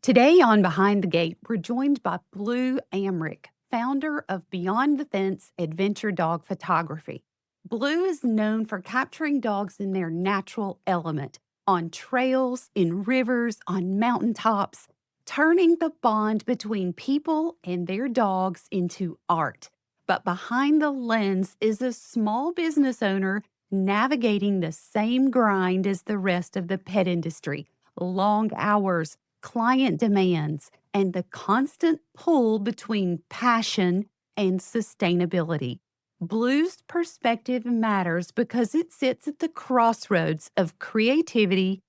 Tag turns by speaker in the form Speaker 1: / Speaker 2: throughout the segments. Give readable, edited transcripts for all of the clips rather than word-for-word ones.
Speaker 1: Today on Behind the Gate, we're joined by Blue Amrich, founder of Beyond the Fence Adventure Dog Photography. Blue is known for capturing dogs in their natural element, on trails, in rivers, on mountaintops, turning the bond between people and their dogs into art. But behind the lens is a small business owner navigating the same grind as the rest of the pet industry: long hours, client demands, and the constant pull between passion and sustainability. Blue's perspective matters because it sits at the crossroads of creativity,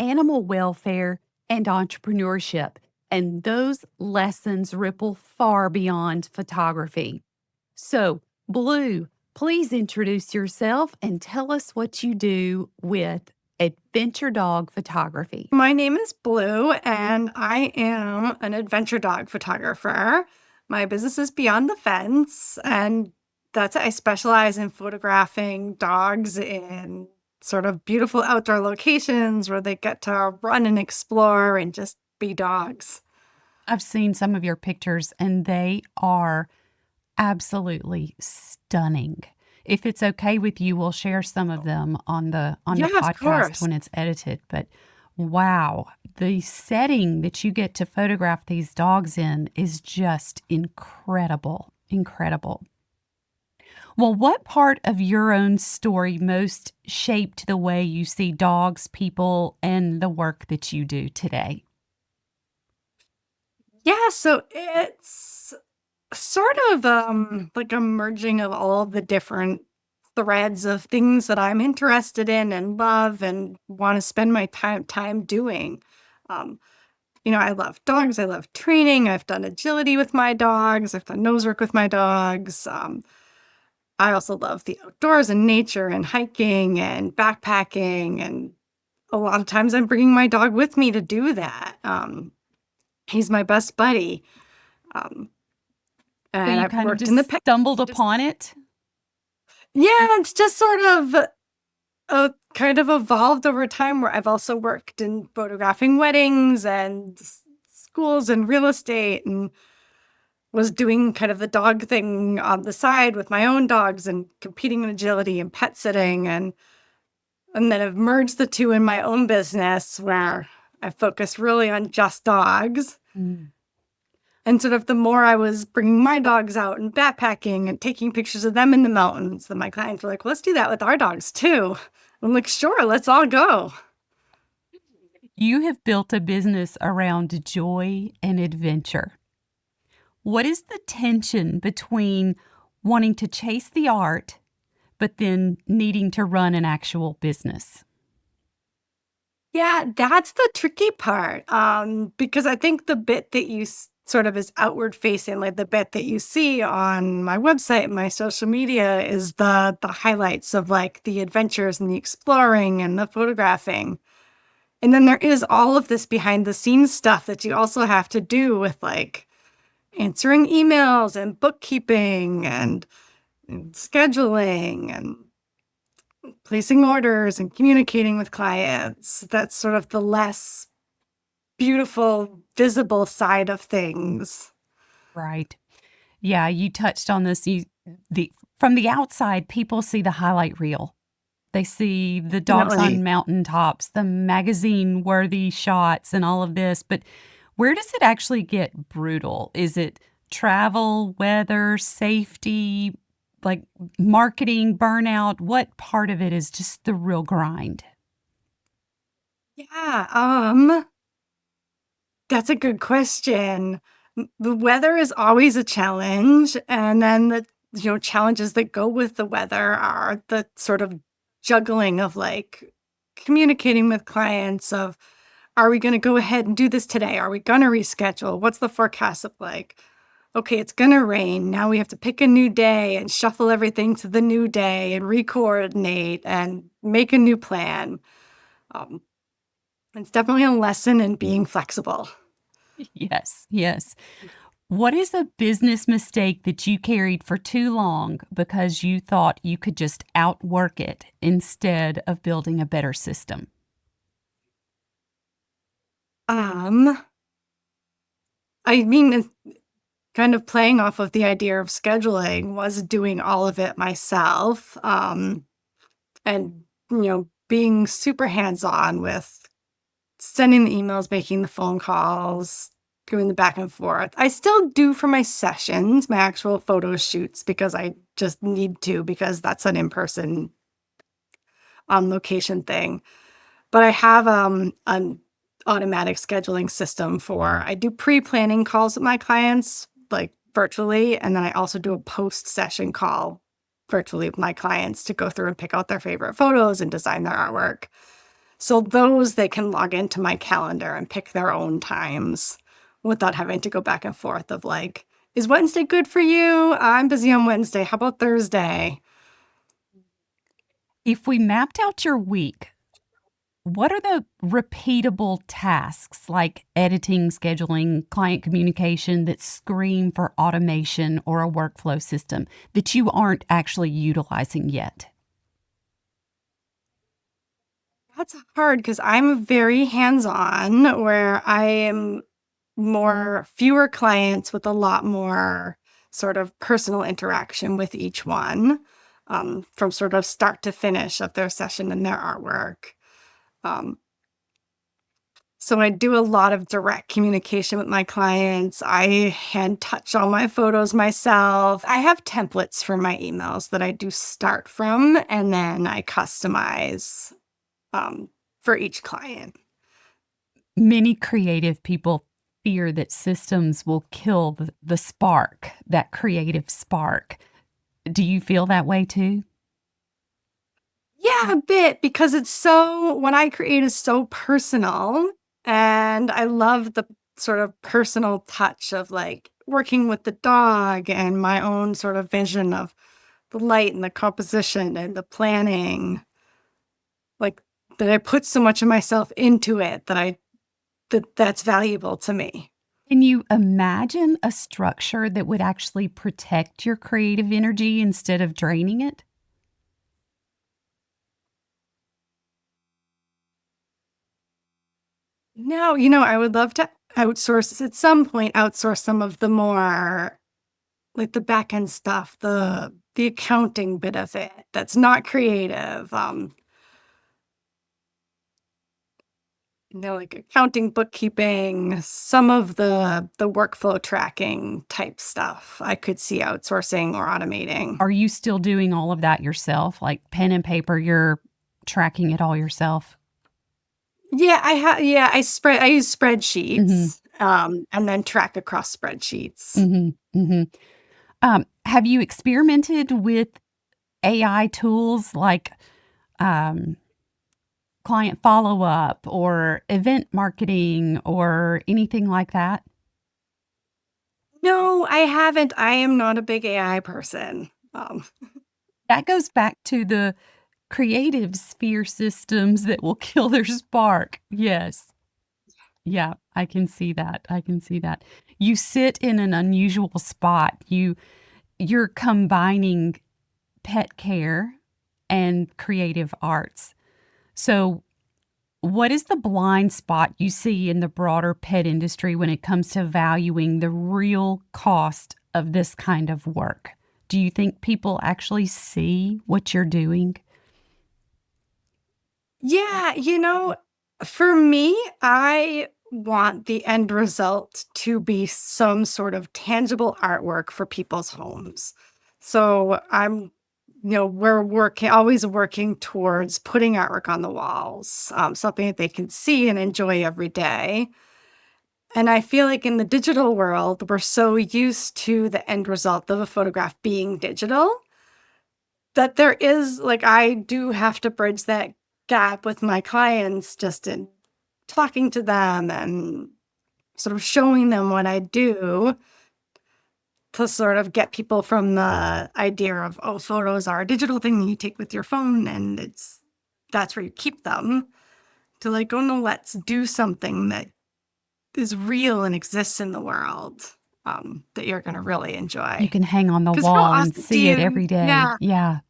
Speaker 1: animal welfare, and entrepreneurship. And those lessons ripple far beyond photography. So, Blue, please introduce yourself and tell us what you do with adventure dog photography.
Speaker 2: My name is Blue, and I am an adventure dog photographer. My business is Beyond the Fence, and I specialize in photographing dogs in sort of beautiful outdoor locations where they get to run and explore and just be dogs.
Speaker 1: I've seen some of your pictures and they are absolutely stunning. If it's okay with you, we'll share some of them on the
Speaker 2: Yeah, of
Speaker 1: podcast
Speaker 2: course.
Speaker 1: when it's edited. But wow, the setting that you get to photograph these dogs in is just incredible. Incredible. Well, what part of your own story most shaped the way you see dogs, people, and the work that you do today?
Speaker 2: Yeah, so it's sort of like a merging of all of the different threads of things that I'm interested in and love and want to spend my time doing. Um, I love dogs. I love training. I've done agility with my dogs. I've done nose work with my dogs. I also love the outdoors and nature and hiking and backpacking. And a lot of times I'm bringing my dog with me to do that. He's my best buddy. Um,
Speaker 1: So
Speaker 2: and
Speaker 1: you
Speaker 2: I've
Speaker 1: kind of
Speaker 2: worked in the
Speaker 1: just
Speaker 2: pet.
Speaker 1: stumbled
Speaker 2: Just
Speaker 1: upon it?
Speaker 2: Yeah, it's just sort of kind of evolved over time where I've also worked in photographing weddings and schools and real estate and was doing kind of the dog thing on the side with my own dogs and competing in agility and pet sitting and then I've merged the two in my own business where I focus really on just dogs.
Speaker 1: Mm.
Speaker 2: And sort of the more I was bringing my dogs out and backpacking and taking pictures of them in the mountains, then my clients were like, let's do that with our dogs too. I'm like, sure, let's all go.
Speaker 1: You have built a business around joy and adventure. What is the tension between wanting to chase the art, but then needing to run an actual business?
Speaker 2: Yeah, that's the tricky part. Because I think the bit that sort of is outward facing, like the bit that you see on my website and my social media is the highlights of like the adventures and the exploring and the photographing. And then there is all of this behind the scenes stuff that you also have to do with like answering emails and bookkeeping and scheduling and placing orders and communicating with clients. That's sort of the less beautiful, visible side of things.
Speaker 1: Right. Yeah, you touched on this. From the outside, people see the highlight reel. They see the dogs on
Speaker 2: Definitely.
Speaker 1: mountaintops, the magazine-worthy shots, and all of this, but where does it actually get brutal? Is it travel, weather, safety, like marketing, burnout? What part of it is just the real grind?
Speaker 2: Yeah, that's a good question. The weather is always a challenge, and then the challenges that go with the weather are the sort of juggling of like communicating with clients of are we going to go ahead and do this today? Are we going to reschedule? What's the forecast look like? Okay, it's going to rain. Now we have to pick a new day and shuffle everything to the new day and re-coordinate and make a new plan. Um, it's definitely a lesson in being flexible.
Speaker 1: Yes, yes. What is a business mistake that you carried for too long because you thought you could just outwork it instead of building a better system?
Speaker 2: Um, I mean, it's kind of playing off of the idea of scheduling was doing all of it myself, and, being super hands-on with sending the emails, making the phone calls, doing the back and forth. I still do for my sessions, my actual photo shoots, because I just need to, because that's an in-person on location thing. But I have an automatic scheduling system for I do pre-planning calls with my clients, like virtually, and then I also do a post-session call virtually with my clients to go through and pick out their favorite photos and design their artwork. So those they can log into my calendar and pick their own times without having to go back and forth of like, is Wednesday good for you? I'm busy on Wednesday. How about Thursday?
Speaker 1: If we mapped out your week, what are the repeatable tasks like editing, scheduling, client communication that scream for automation or a workflow system that you aren't actually utilizing yet?
Speaker 2: That's hard because I'm very hands-on where I am more fewer clients with a lot more sort of personal interaction with each one, from sort of start to finish of their session and their artwork. Um, so I do a lot of direct communication with my clients. I hand touch all my photos myself. I have templates for my emails that I do start from, and then I customize um, for each client.
Speaker 1: Many creative people fear that systems will kill the spark, that creative spark. Do you feel that way too?
Speaker 2: Yeah, a bit because it's so what I create is so personal, and I love the sort of personal touch of, like, working with the dog and my own sort of vision of the light and the composition and the planning, like, that I put so much of myself into it that's valuable to me.
Speaker 1: Can you imagine a structure that would actually protect your creative energy instead of draining it?
Speaker 2: No, I would love to outsource at some point, outsource some of the more like the back end stuff, the accounting bit of it that's not creative, like accounting, bookkeeping, some of the workflow tracking type stuff I could see outsourcing or automating.
Speaker 1: Are you still doing all of that yourself? Like pen and paper, you're tracking it all yourself?
Speaker 2: I use
Speaker 1: Mhm,
Speaker 2: spreadsheets, and then track across spreadsheets.
Speaker 1: mhm, mhm. Have you experimented with AI tools like, um, client follow-up or event marketing or anything like that?
Speaker 2: No, I haven't. I am not a big AI person.
Speaker 1: That goes back to the creative sphere systems that will kill their spark. Yes. Yeah, I can see that, I can see that. You sit in an unusual spot. You're combining pet care and creative arts. So, what is the blind spot you see in the broader pet industry when it comes to valuing the real cost of this kind of work? Do you think people actually see what you're doing?
Speaker 2: Yeah, for me, I want the end result to be some sort of tangible artwork for people's homes. So we're always working towards putting artwork on the walls, something that they can see and enjoy every day. And I feel like in the digital world, we're so used to the end result of a photograph being digital that there is like, I do have to bridge that gap with my clients just in talking to them and sort of showing them what I do to sort of get people from the idea of, oh, photos are a digital thing that you take with your phone and that's where you keep them to like, oh no, let's do something that is real and exists in the world, that you're going to really
Speaker 1: You
Speaker 2: enjoy.
Speaker 1: can hang on the
Speaker 2: Because how
Speaker 1: wall and
Speaker 2: often do
Speaker 1: see it
Speaker 2: you,
Speaker 1: every day.
Speaker 2: yeah,
Speaker 1: Yeah,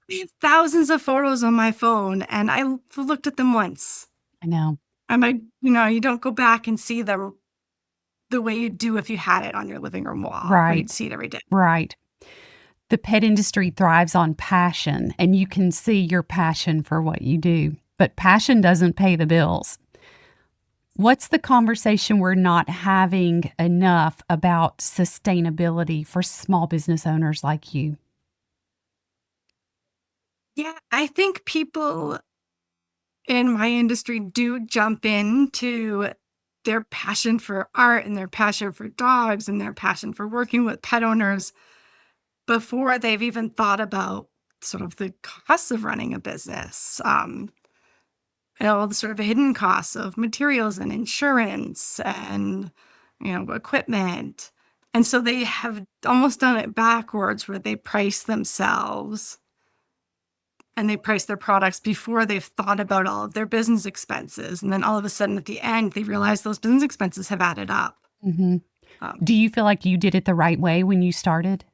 Speaker 2: I have thousands of photos on my phone, and looked at them once,
Speaker 1: I know.
Speaker 2: and you don't go back and see them the way you do if you had it on your living room wall where you'd
Speaker 1: Right,
Speaker 2: see it every day.
Speaker 1: right. The pet industry thrives on passion, and you can see your passion for what you do, but passion doesn't pay the bills. What's the conversation we're not having enough about sustainability for small business owners like you?
Speaker 2: Yeah, I think people in my industry do jump into their passion for art and their passion for dogs and their passion for working with pet owners before they've even thought about sort of the costs of running a business, and all the sort of hidden costs of materials and insurance and, equipment. And so they have almost done it backwards where they price themselves and they price their products before they've thought about all of their business expenses. And then all of a sudden at the end, they realize those business expenses have added up.
Speaker 1: Mhm.
Speaker 2: Um,
Speaker 1: Do you feel like you did it the right way when you started?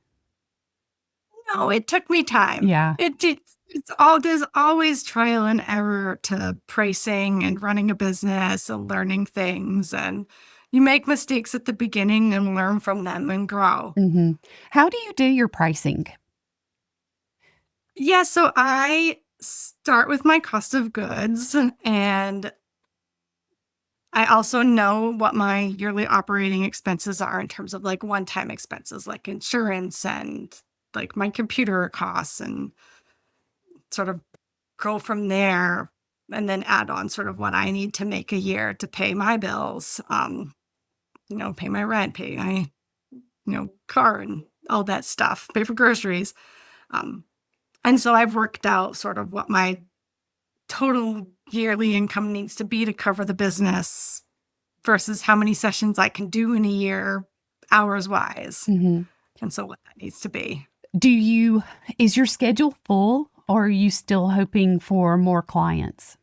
Speaker 2: no, it took me time.
Speaker 1: Yeah.
Speaker 2: There's always trial and error to pricing and running a business and learning things. And you make mistakes at the beginning and learn from them and grow.
Speaker 1: Mhm. How do you do your pricing?
Speaker 2: Yeah, so I start with my cost of goods, and I also know what my yearly operating expenses are in terms of like one-time expenses like insurance and like my computer costs, and sort of go from there and then add on sort of what I need to make a year to pay my bills, pay my rent, pay my, car and all that stuff, pay for groceries. Um, and so I've worked out sort of what my total yearly income needs to be to cover the business versus how many sessions I can do in a year, hours wise.
Speaker 1: Mhm.
Speaker 2: And so what that needs to be.
Speaker 1: Do you Is your schedule full, or are you still hoping for more clients?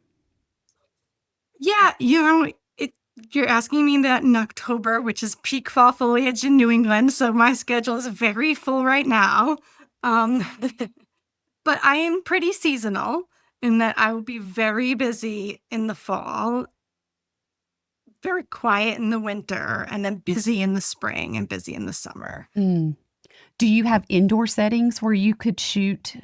Speaker 2: Yeah, you're asking me that in October, which is peak fall foliage in New England. So my schedule is very full right now. Um, but I am pretty seasonal in that I will be very busy in the fall, very quiet in the winter, and then busy in the spring and busy in the summer.
Speaker 1: Mm. Do you have indoor settings where you could shoot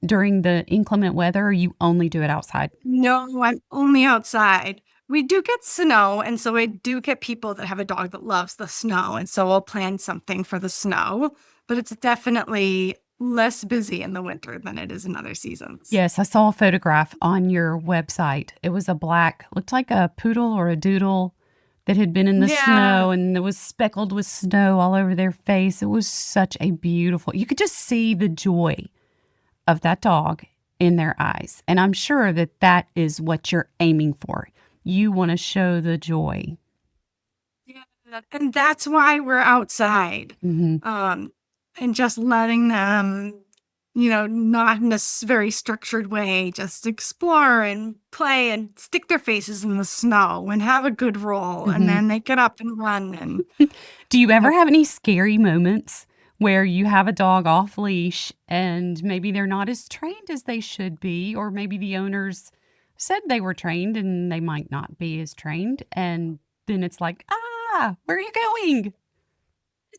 Speaker 1: during the inclement weather, or you only do it outside?
Speaker 2: No, I'm only outside. We do get snow, and so I do get people that have a dog that loves the snow, and so we'll plan something for the snow, but it's definitely less busy in the winter than it is in other seasons.
Speaker 1: Yes, I saw a photograph on your website. It was a black, looked like a poodle or a doodle that had been in the
Speaker 2: Yeah.
Speaker 1: snow, and it was speckled with snow all over their face. It was such a beautiful, you could just see the joy of that dog in their eyes. And I'm sure that that is what you're aiming for. You want to show the joy.
Speaker 2: Yeah, and that's why we're outside,
Speaker 1: Mhm.
Speaker 2: um, and just letting them, not in a very structured way, just explore and play and stick their faces in the snow and have a good roll, and
Speaker 1: Mhm.
Speaker 2: then they get up and run and
Speaker 1: Do you ever
Speaker 2: have.
Speaker 1: have any scary moments where you have a dog off leash and maybe they're not as trained as they should be, or maybe the owners said they were trained and they might not be as trained, and then it's like, "Ah, where are you going?"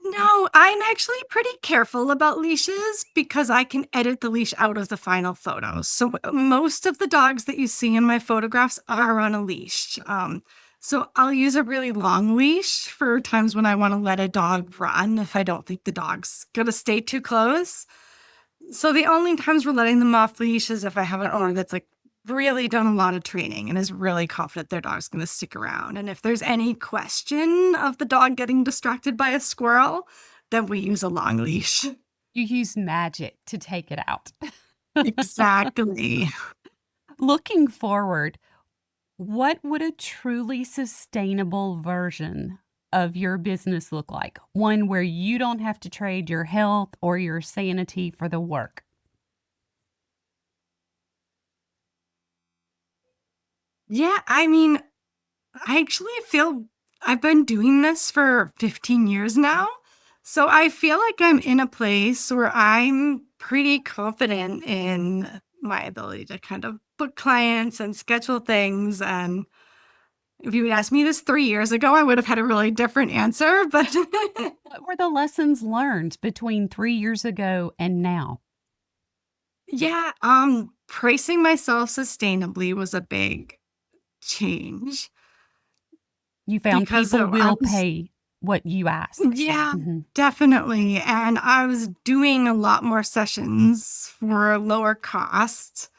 Speaker 2: No, I'm actually pretty careful about leashes because I can edit the leash out of the final photos. So most of the dogs that you see in my photographs are on a leash. So I'll use a really long leash for times when I want to let a dog run if I don't think the dog's gonna stay too close. So the only times we're letting them off leash is if I have an owner that's like really done a lot of training and is really confident their dog's going to stick around. And if there's any question of the dog getting distracted by a squirrel, then we use a long leash.
Speaker 1: You use magic to take it out.
Speaker 2: Exactly.
Speaker 1: Looking forward, what would a truly sustainable version of your business look like? One where you don't have to trade your health or your sanity for the work.
Speaker 2: Yeah, I mean, I actually feel I've been doing this for 15 years now. So I feel like I'm in a place where I'm pretty confident in my ability to kind of book clients and schedule things. And If you had asked me this 3 years ago, I would have had a really different answer, but
Speaker 1: What were the lessons learned between 3 years ago and now?
Speaker 2: yeah, pricing myself sustainably was a big change
Speaker 1: You found
Speaker 2: because
Speaker 1: people
Speaker 2: I
Speaker 1: will
Speaker 2: was
Speaker 1: pay what you ask.
Speaker 2: yeah,
Speaker 1: Mhm,
Speaker 2: definitely, and I was doing a lot more sessions for lower cost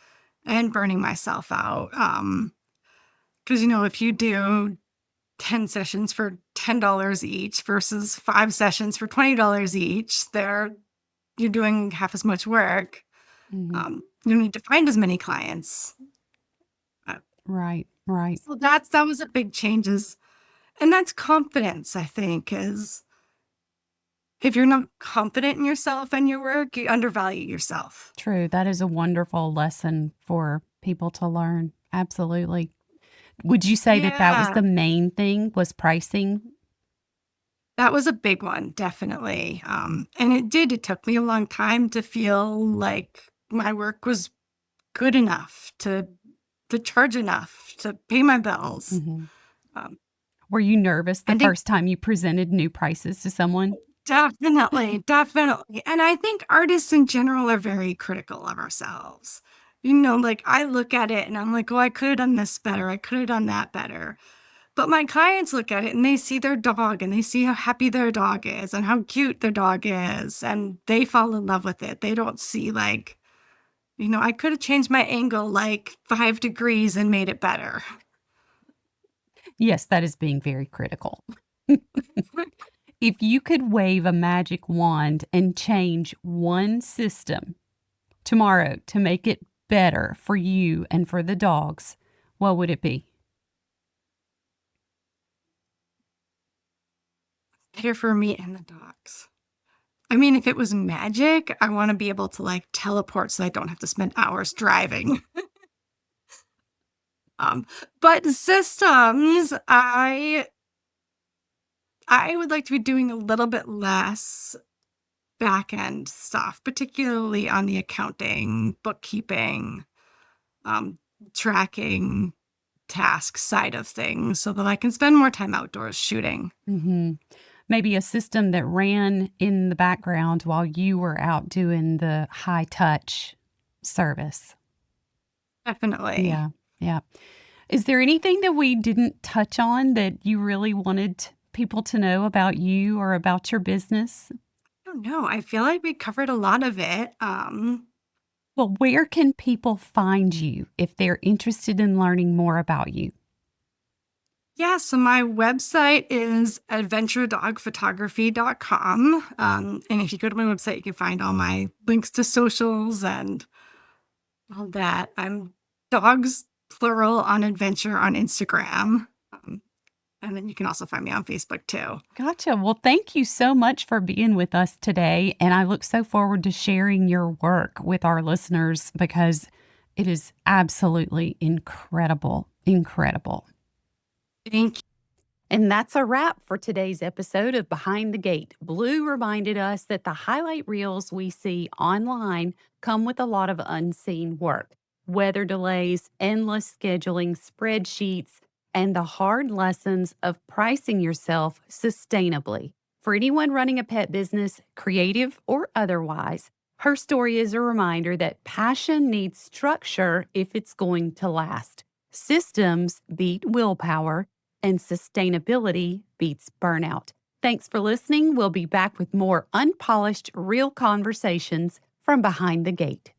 Speaker 2: and burning myself out, because if you do 10 sessions for $10 each versus 5 sessions for $20 each, you're doing half as much work.
Speaker 1: mhm.
Speaker 2: You don't need to find as many clients. Uh,
Speaker 1: Right, right.
Speaker 2: so that was a big changes. And that's confidence, I think, is if you're not confident in yourself and your work, you undervalue yourself.
Speaker 1: True, that is a wonderful lesson for people to learn. Absolutely. Would you say that that was
Speaker 2: Yeah,
Speaker 1: the main thing, was pricing?
Speaker 2: that was a big one, definitely. And it took me a long time to feel like my work was good enough to charge enough to pay my bills.
Speaker 1: Mhm.
Speaker 2: Um,
Speaker 1: Were you nervous the
Speaker 2: I think
Speaker 1: first time you presented new prices to someone?
Speaker 2: definitely, definitely. And I think artists in general are very critical of ourselves. Like I look at it and I'm like, oh, I could have done this better. I could have done that better. But my clients look at it and they see their dog and they see how happy their dog is and how cute their dog is. And they fall in love with it. They don't see like, I could have changed my angle like 5 degrees and made it better.
Speaker 1: Yes, that is being very critical. If you could wave a magic wand and change one system tomorrow to make it better for you and for the dogs, what would it be?
Speaker 2: Here for me and the dogs. I mean, if it was magic, I want to be able to like teleport so I don't have to spend hours driving. Um, but systems, I would like to be doing a little bit less back end stuff, particularly on the accounting, bookkeeping, um, tracking task side of things so that I can spend more time outdoors shooting.
Speaker 1: Mhm. Maybe a system that ran in the background while you were out doing the high touch service.
Speaker 2: Definitely.
Speaker 1: Yeah, yeah. Is there anything that we didn't touch on that you really wanted people to know about you or about your business?
Speaker 2: I don't know. I feel like we covered a lot of it.
Speaker 1: Well, where can people find you if they're interested in learning more about you?
Speaker 2: Yeah, so my website is adventuredogphotography.com. And if you go to my website, you can find all my links to socials and all that. I'm dogs plural on adventure on Instagram. And then you can also find me on Facebook too.
Speaker 1: Gotcha. Well, thank you so much for being with us today. And I look so forward to sharing your work with our listeners because it is absolutely incredible. Incredible.
Speaker 2: Thank
Speaker 1: And that's a wrap for today's episode of Behind the Gate. Blue reminded us that the highlight reels we see online come with a lot of unseen work, weather delays, endless scheduling, spreadsheets, and the hard lessons of pricing yourself sustainably. For anyone running a pet business, creative or otherwise, her story is a reminder that passion needs structure if it's going to last. Systems beat willpower and sustainability beats burnout. Thanks for listening. We'll be back with more unpolished, real conversations from behind the gate.